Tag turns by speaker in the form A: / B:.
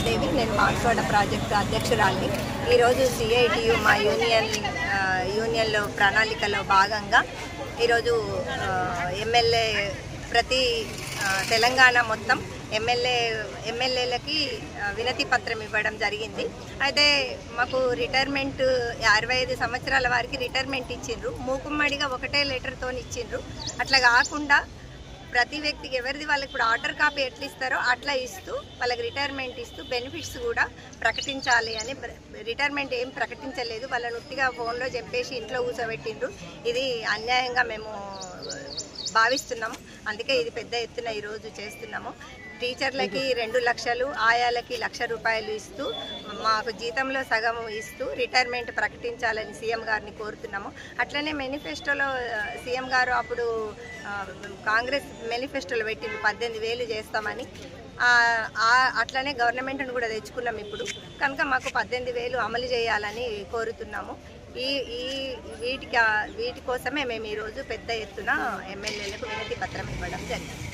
A: రమాదేవి, నేను బాన్స్వాడ ప్రాజెక్టు అధ్యక్షురాలిని. ఈరోజు సిఐటియు మా యూనియన్లో ప్రణాళికలో భాగంగా ఈరోజు ఎమ్మెల్యే ప్రతి తెలంగాణ మొత్తం ఎమ్మెల్యేలకి వినతి పత్రం ఇవ్వడం జరిగింది. అయితే మాకు రిటైర్మెంట్ 65 సంవత్సరాల వారికి రిటైర్మెంట్ ఇచ్చిండ్రు, మూకుమ్మడిగా ఒకటే లెటర్తో ఇచ్చిండ్రు. అట్లా కాకుండా ప్రతి వ్యక్తికి ఎవరిది వాళ్ళకి ఇప్పుడు ఆర్డర్ కాపీ ఎట్లా ఇస్తారో అట్లా ఇస్తూ వాళ్ళకి రిటైర్మెంట్ ఇస్తూ బెనిఫిట్స్ కూడా ప్రకటించాలి అని. రిటైర్మెంట్ ఏం ప్రకటించలేదు, వాళ్ళని ఉట్టిగా ఫోన్లో చెప్పేసి ఇంట్లో కూర్చోబెట్టిండ్రు. ఇది అన్యాయంగా మేము భావిస్తున్నాము. అందుకే ఇది పెద్ద ఎత్తున ఈరోజు చేస్తున్నాము. టీచర్లకి 2 లక్షలు, ఆయాలకి 1,00,000 రూపాయలు ఇస్తూ మాకు జీతంలో సగం ఇస్తూ రిటైర్మెంట్ ప్రకటించాలని సీఎం గారిని కోరుతున్నాము. అట్లనే మేనిఫెస్టోలో సీఎం గారు అప్పుడు కాంగ్రెస్ మేనిఫెస్టోలో పెట్టింది 18,000 చేస్తామని. అట్లనే గవర్నమెంట్ను కూడా తెచ్చుకున్నాం ఇప్పుడు. కనుక మాకు 18,000 అమలు చేయాలని కోరుతున్నాము. వీటి కోసమే మేము ఈరోజు పెద్ద ఎత్తున ఎమ్మెల్యేలకు వినతి పత్రం ఇవ్వడం జరిగింది.